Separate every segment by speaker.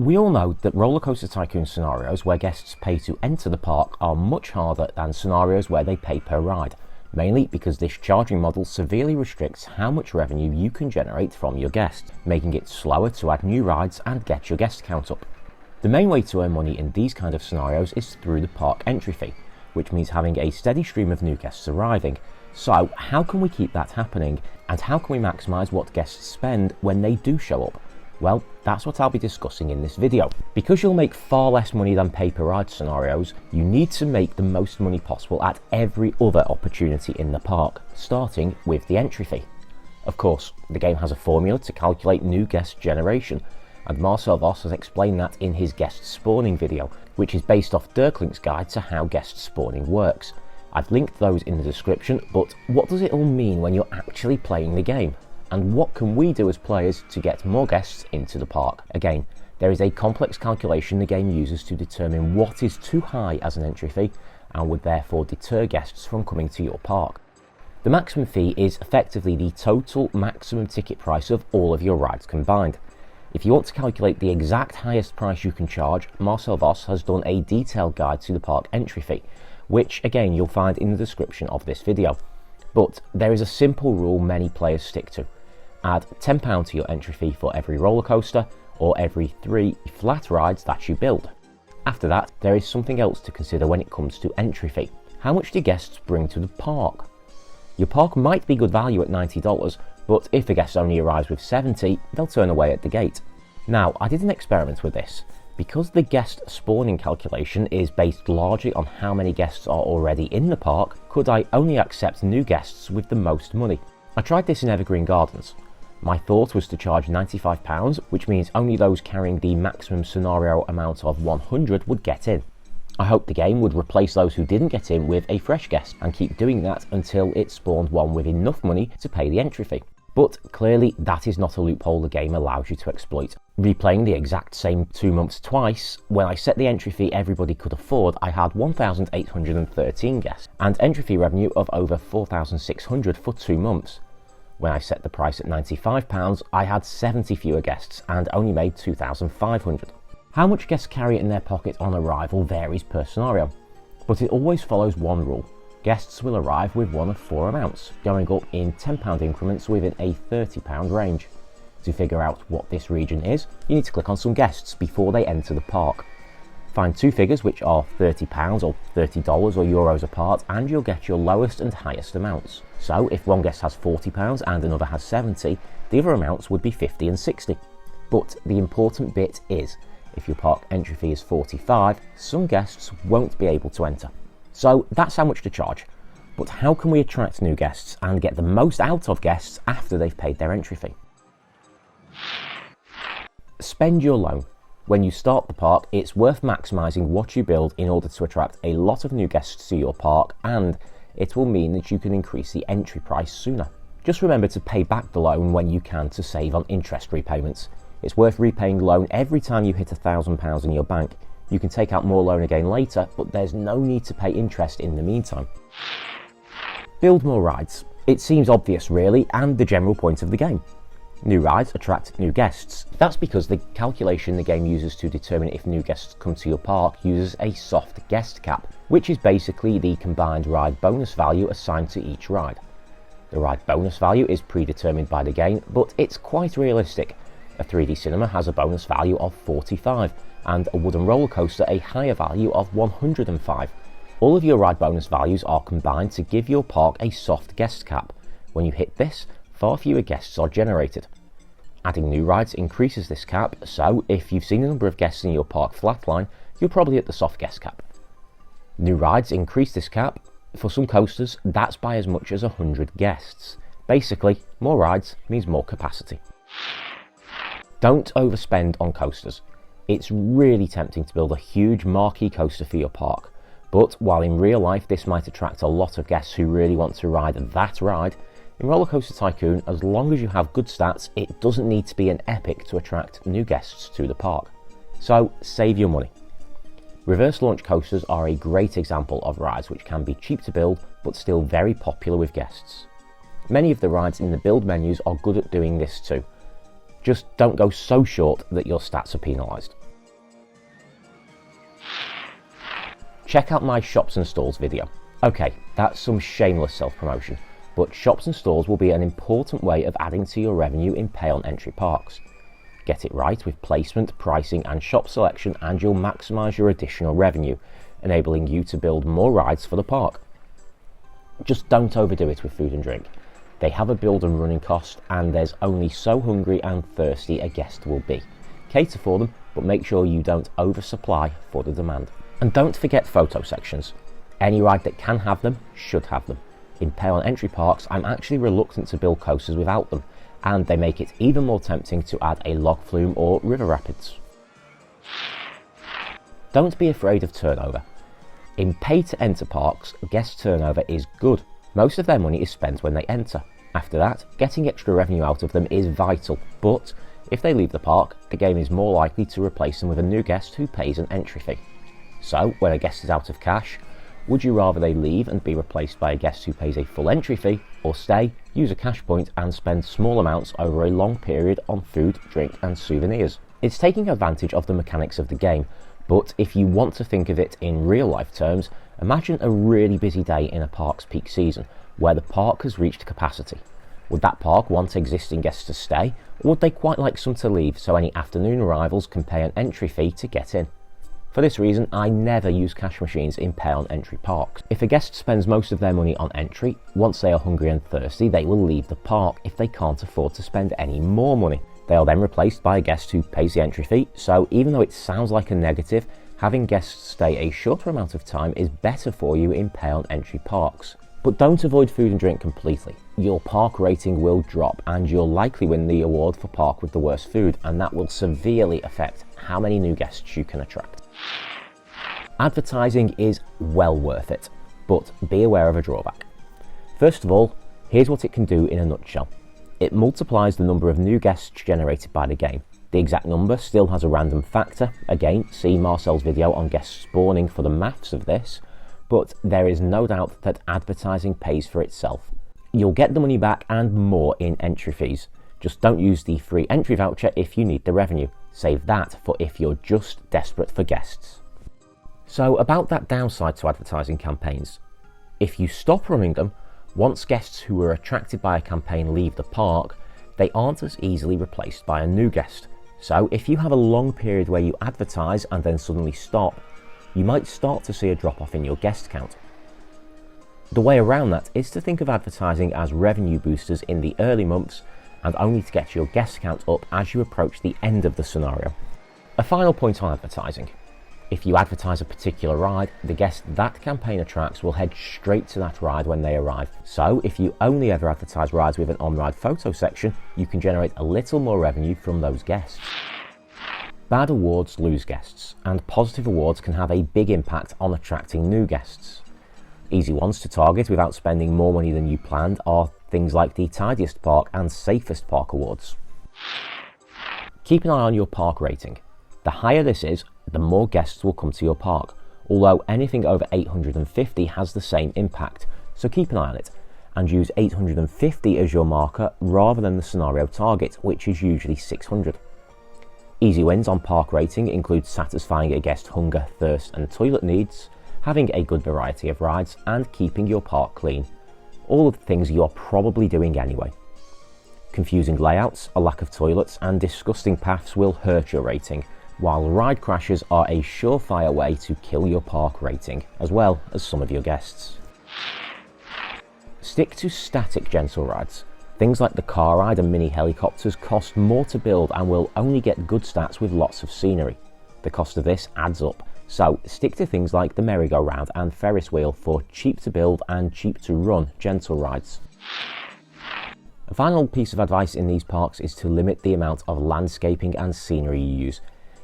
Speaker 1: We all know that Rollercoaster Tycoon scenarios where guests pay to enter the park are much harder than scenarios where they pay per ride, mainly because this charging model severely restricts how much revenue you can generate from your guests, making it slower to add new rides and get your guest count up. The main way to earn money in these kind of scenarios is through the park entry fee, which means having a steady stream of new guests arriving. So how can we keep that happening, and how can we maximise what guests spend when they do show up? Well, that's what I'll be discussing in this video. Because you'll make far less money than pay per ride scenarios, you need to make the most money possible at every other opportunity in the park, starting with the entry fee. Of course, the game has a formula to calculate new guest generation, and Marcel Vos has explained that in his guest spawning video, which is based off Dirklink's guide to how guest spawning works. I've linked those in the description, but what does it all mean when you're actually playing the game? And what can we do as players to get more guests into the park? Again, there is a complex calculation the game uses to determine what is too high as an entry fee and would therefore deter guests from coming to your park. The maximum fee is effectively the total maximum ticket price of all of your rides combined. If you want to calculate the exact highest price you can charge, Marcel Vos has done a detailed guide to the park entry fee, which again you'll find in the description of this video. But there is a simple rule many players stick to. Add £10 to your entry fee for every roller coaster or every 3 flat rides that you build. After that, there is something else to consider when it comes to entry fee. How much do guests bring to the park? Your park might be good value at $90, but if a guest only arrives with 70, they'll turn away at the gate. Now, I did an experiment with this. Because the guest spawning calculation is based largely on how many guests are already in the park, could I only accept new guests with the most money? I tried this in Evergreen Gardens. My thought was to charge £95, which means only those carrying the maximum scenario amount of 100 would get in. I hoped the game would replace those who didn't get in with a fresh guest and keep doing that until it spawned one with enough money to pay the entry fee. But clearly that is not a loophole the game allows you to exploit. Replaying the exact same 2 months twice, when I set the entry fee everybody could afford, I had 1,813 guests and entry fee revenue of over 4,600 for 2 months. When I set the price at £95, I had 70 fewer guests and only made 2,500. How much guests carry in their pocket on arrival varies per scenario, but it always follows one rule. Guests will arrive with one of 4 amounts, going up in £10 increments within a £30 range. To figure out what this region is, you need to click on some guests before they enter the park. Find 2 figures which are £30 or $30 or euros apart, and you'll get your lowest and highest amounts. So if one guest has £40 and another has 70, the other amounts would be 50 and 60. But the important bit is, if your park entry fee is 45, some guests won't be able to enter. So that's how much to charge. But how can we attract new guests and get the most out of guests after they've paid their entry fee? Spend your loan. When you start the park, it's worth maximising what you build in order to attract a lot of new guests to your park, and it will mean that you can increase the entry price sooner. Just remember to pay back the loan when you can to save on interest repayments. It's worth repaying the loan every time you hit £1,000 in your bank. You can take out more loan again later, but there's no need to pay interest in the meantime. Build more rides. It seems obvious really, and the general point of the game. New rides attract new guests. That's because the calculation the game uses to determine if new guests come to your park uses a soft guest cap, which is basically the combined ride bonus value assigned to each ride. The ride bonus value is predetermined by the game, but it's quite realistic. A 3D cinema has a bonus value of 45, and a wooden roller coaster a higher value of 105. All of your ride bonus values are combined to give your park a soft guest cap. When you hit this, far fewer guests are generated. Adding new rides increases this cap, so if you've seen the number of guests in your park flatline, you're probably at the soft guest cap. New rides increase this cap. For some coasters, that's by as much as 100 guests. Basically, more rides means more capacity. Don't overspend on coasters. It's really tempting to build a huge marquee coaster for your park, but while in real life this might attract a lot of guests who really want to ride that ride, in Rollercoaster Tycoon, as long as you have good stats, it doesn't need to be an epic to attract new guests to the park. So save your money. Reverse launch coasters are a great example of rides which can be cheap to build but still very popular with guests. Many of the rides in the build menus are good at doing this too. Just don't go so short that your stats are penalised. check out my shops and stalls video. Okay, that's some shameless self-promotion, but shops and stalls will be an important way of adding to your revenue in pay-on-entry parks. Get it right with placement, pricing and shop selection and you'll maximise your additional revenue, enabling you to build more rides for the park. Just don't overdo it with food and drink. They have a build and running cost and there's only so hungry and thirsty a guest will be. Cater for them, but make sure you don't oversupply for the demand. And don't forget photo sections. Any ride that can have them should have them. In pay-on-entry parks, I'm actually reluctant to build coasters without them, and they make it even more tempting to add a log flume or river rapids. Don't be afraid of turnover. In pay-to-enter parks, guest turnover is good. Most of their money is spent when they enter. After that, getting extra revenue out of them is vital, but if they leave the park, the game is more likely to replace them with a new guest who pays an entry fee. So, when a guest is out of cash, would you rather they leave and be replaced by a guest who pays a full entry fee, or stay, use a cash point and spend small amounts over a long period on food, drink and souvenirs? It's taking advantage of the mechanics of the game, but if you want to think of it in real life terms, imagine a really busy day in a park's peak season, where the park has reached capacity. Would that park want existing guests to stay, or would they quite like some to leave so any afternoon arrivals can pay an entry fee to get in? For this reason, I never use cash machines in pay-on-entry parks. If a guest spends most of their money on entry, once they are hungry and thirsty, they will leave the park if they can't afford to spend any more money. They are then replaced by a guest who pays the entry fee, so even though it sounds like a negative, having guests stay a shorter amount of time is better for you in pay-on-entry parks. But don't avoid food and drink completely. Your park rating will drop and you'll likely win the award for park with the worst food, and that will severely affect how many new guests you can attract. Advertising is well worth it, but be aware of a drawback. First of all, here's what it can do in a nutshell. It multiplies the number of new guests generated by the game. The exact number still has a random factor. Again, see Marcel's video on guest spawning for the maths of this, but there is no doubt that advertising pays for itself. You'll get the money back and more in entry fees. Just don't use the free entry voucher if you need the revenue. Save that for if you're just desperate for guests. So about that downside to advertising campaigns. If you stop running them, once guests who were attracted by a campaign leave the park, they aren't as easily replaced by a new guest. So if you have a long period where you advertise and then suddenly stop, you might start to see a drop off in your guest count. The way around that is to think of advertising as revenue boosters in the early months and only to get your guest count up as you approach the end of the scenario. A final point on advertising. If you advertise a particular ride, the guests that campaign attracts will head straight to that ride when they arrive. So if you only ever advertise rides with an on-ride photo section, you can generate a little more revenue from those guests. Bad awards lose guests, and positive awards can have a big impact on attracting new guests. Easy ones to target without spending more money than you planned are things like the Tidiest Park and Safest Park awards. Keep an eye on your park rating. The higher this is, the more guests will come to your park, although anything over 850 has the same impact, so keep an eye on it, and use 850 as your marker rather than the scenario target, which is usually 600. Easy wins on park rating include satisfying a guest hunger, thirst and toilet needs, having a good variety of rides, and keeping your park clean. All of the things you're probably doing anyway. Confusing layouts, a lack of toilets and disgusting paths will hurt your rating, while ride crashes are a surefire way to kill your park rating, as well as some of your guests. Stick to static gentle rides. Things like the car ride and mini helicopters cost more to build and will only get good stats with lots of scenery. The cost of this adds up, so stick to things like the merry-go-round and Ferris wheel for cheap to build and cheap to run gentle rides. A final piece of advice in these parks is to limit the amount of landscaping and scenery you use.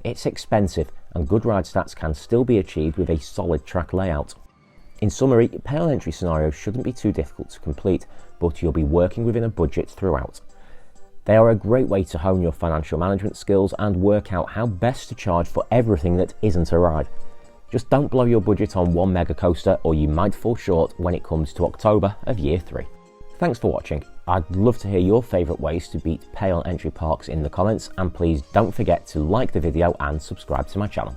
Speaker 1: It's expensive and good ride stats can still be achieved with a solid track layout. In summary, pay-on-entry scenarios shouldn't be too difficult to complete, but you'll be working within a budget throughout. They are a great way to hone your financial management skills and work out how best to charge for everything that isn't a ride. Just don't blow your budget on one mega coaster or you might fall short when it comes to October of year 3. Thanks for watching. I'd love to hear your favourite ways to beat pay-on-entry parks in the comments, and please don't forget to like the video and subscribe to my channel.